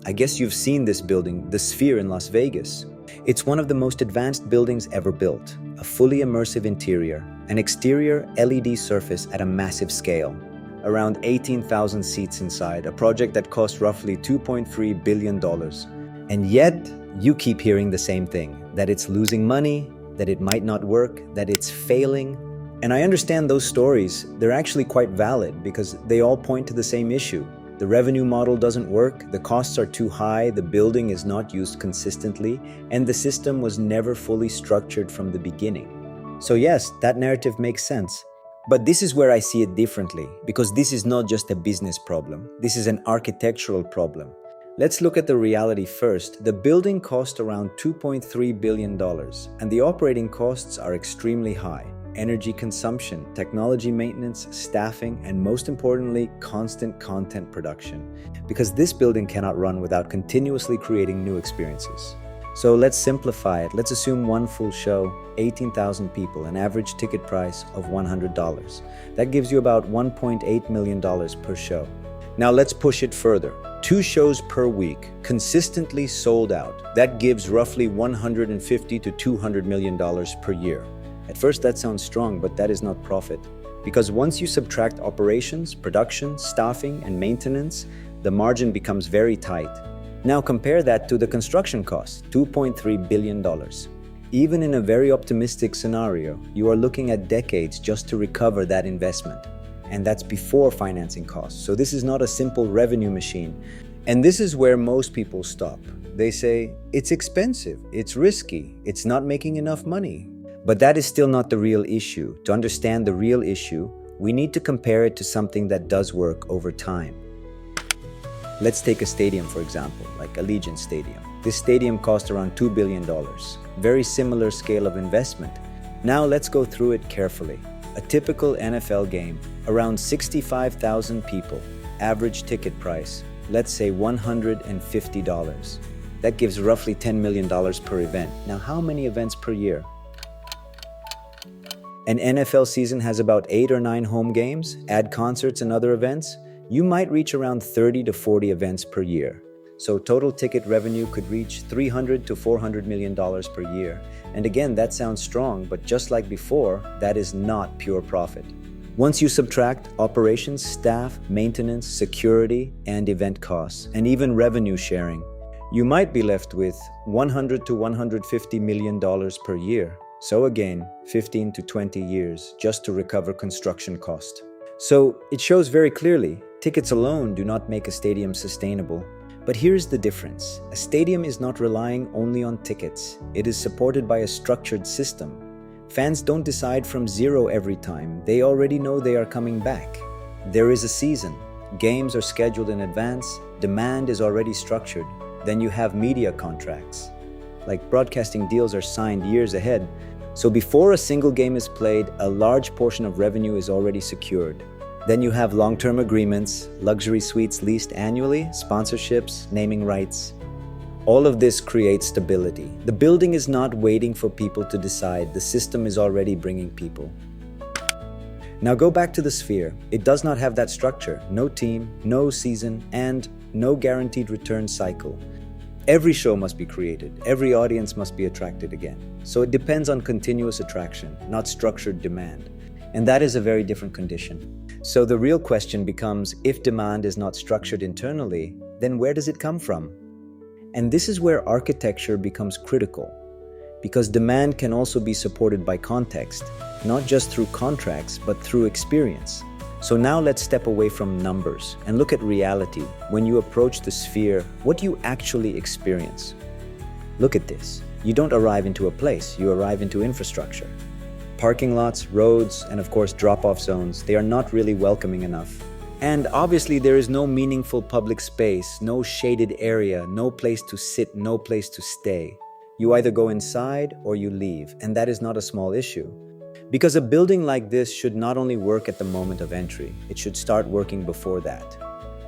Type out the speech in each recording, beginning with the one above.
I guess you've seen this building, the Sphere in Las Vegas. It's one of the most advanced buildings ever built, a fully immersive interior, an exterior LED surface at a massive scale. Around 18,000 seats inside, a project that cost roughly $2.3 billion. And yet, you keep hearing the same thing, that it's losing money, that it might not work, that it's failing. And I understand those stories, they're actually quite valid because they all point to the same issue. The revenue model doesn't work, the costs are too high, the building is not used consistently, and the system was never fully structured from the beginning. So yes, that narrative makes sense. But this is where I see it differently, because this is not just a business problem, this is an architectural problem. Let's look at the reality first. The building cost around $2.3 billion, and the operating costs are extremely high. Energy consumption, technology maintenance, staffing, and most importantly, constant content production. Because this building cannot run without continuously creating new experiences. So let's simplify it. Let's assume one full show, 18,000 people, an average ticket price of $100. That gives you about $1.8 million per show. Now let's push it further. 2 shows per week, consistently sold out. That gives roughly $150 to $200 million per year. At first that sounds strong, but that is not profit. Because once you subtract operations, production, staffing, and maintenance, the margin becomes very tight. Now compare that to the construction costs, $2.3 billion. Even in a very optimistic scenario, you are looking at decades just to recover that investment. And that's before financing costs. So this is not a simple revenue machine. And this is where most people stop. They say, it's expensive, it's risky, it's not making enough money. But that is still not the real issue. To understand the real issue, we need to compare it to something that does work over time. Let's take a stadium, for example, like Allegiant Stadium. This stadium cost around $2 billion. Very similar scale of investment. Now let's go through it carefully. A typical NFL game, around 65,000 people, average ticket price, let's say $150. That gives roughly $10 million per event. Now how many events per year? An NFL season has about 8 or 9 home games, add concerts and other events, you might reach around 30 to 40 events per year. So total ticket revenue could reach $300 to $400 million per year. And again, that sounds strong, but just like before, that is not pure profit. Once you subtract operations, staff, maintenance, security, and event costs, and even revenue sharing, you might be left with $100 to $150 million per year. So again, 15 to 20 years just to recover construction cost. So it shows very clearly, tickets alone do not make a stadium sustainable. But here's the difference. A stadium is not relying only on tickets. It is supported by a structured system. Fans don't decide from zero every time. They already know they are coming back. There is a season. Games are scheduled in advance. Demand is already structured. Then you have media contracts. Like broadcasting deals are signed years ahead. So before a single game is played, a large portion of revenue is already secured. Then you have long-term agreements, luxury suites leased annually, sponsorships, naming rights. All of this creates stability. The building is not waiting for people to decide. The system is already bringing people. Now go back to the Sphere. It does not have that structure. No team, no season, and no guaranteed return cycle. Every show must be created. Every audience must be attracted again. So it depends on continuous attraction, not structured demand. And that is a very different condition. So the real question becomes, if demand is not structured internally, then where does it come from? And this is where architecture becomes critical, because demand can also be supported by context, not just through contracts, but through experience. So now let's step away from numbers and look at reality. When you approach the Sphere, what do you actually experience? Look at this. You don't arrive into a place, you arrive into infrastructure. Parking lots, roads, and of course drop-off zones, they are not really welcoming enough. And obviously there is no meaningful public space, no shaded area, no place to sit, no place to stay. You either go inside or you leave, and that is not a small issue. Because a building like this should not only work at the moment of entry, it should start working before that.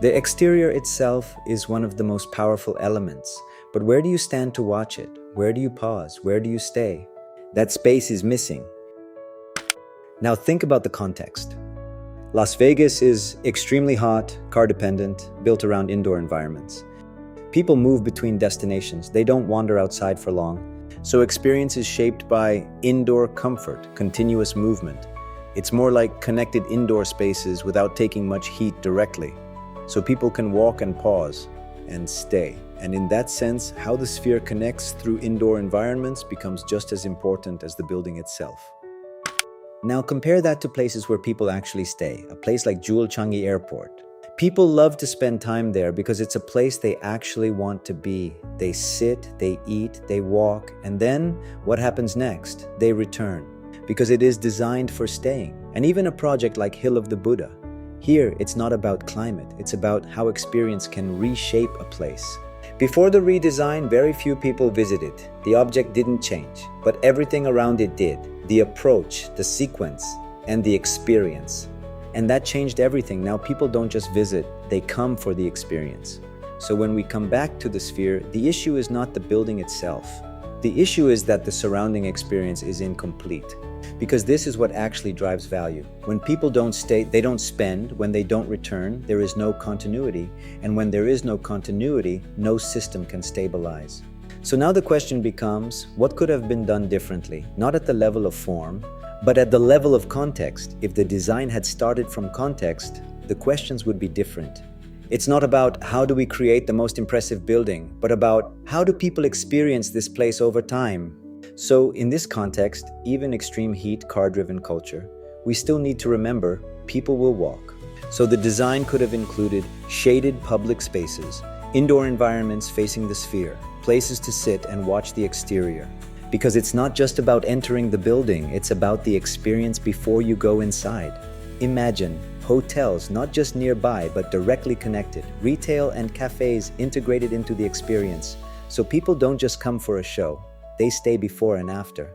The exterior itself is one of the most powerful elements, but where do you stand to watch it? Where do you pause? Where do you stay? That space is missing. Now think about the context. Las Vegas is extremely hot, car dependent, built around indoor environments. People move between destinations. They don't wander outside for long. So experience is shaped by indoor comfort, continuous movement. It's more like connected indoor spaces without taking much heat directly. So people can walk and pause and stay. And in that sense, how the sphere connects through indoor environments becomes just as important as the building itself. Now compare that to places where people actually stay, a place like Changi Airport. People love to spend time there because it's a place they actually want to be. They sit, they eat, they walk, and then what happens next? They return, because it is designed for staying. And even a project like Hill of the Buddha. Here, it's not about climate, it's about how experience can reshape a place. Before the redesign, very few people visited. The object didn't change, but everything around it did. The approach, the sequence, and the experience. And that changed everything. Now people don't just visit, they come for the experience. So when we come back to the sphere, the issue is not the building itself. The issue is that the surrounding experience is incomplete. Because this is what actually drives value. When people don't stay, they don't spend. When they don't return, there is no continuity. And when there is no continuity, no system can stabilize. So now the question becomes, what could have been done differently? Not at the level of form, but at the level of context. If the design had started from context, the questions would be different. It's not about how do we create the most impressive building, but about how do people experience this place over time. So in this context, even extreme heat, car-driven culture, we still need to remember people will walk. So the design could have included shaded public spaces, indoor environments facing the sphere, places to sit and watch the exterior. Because it's not just about entering the building, it's about the experience before you go inside. Imagine hotels not just nearby but directly connected, retail and cafes integrated into the experience. So people don't just come for a show, they stay before and after.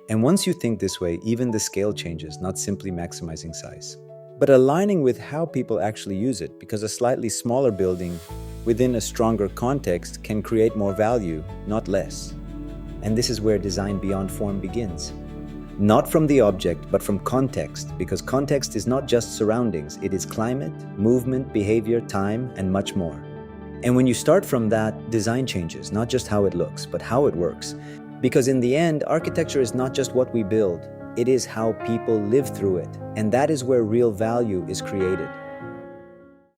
And once you think this way, even the scale changes, not simply maximizing size, but aligning with how people actually use it, because a slightly smaller building within a stronger context can create more value, not less. And this is where design beyond form begins. Not from the object, but from context, because context is not just surroundings, it is climate, movement, behavior, time, and much more. And when you start from that, design changes, not just how it looks, but how it works. Because in the end, architecture is not just what we build, it is how people live through it. And that is where real value is created.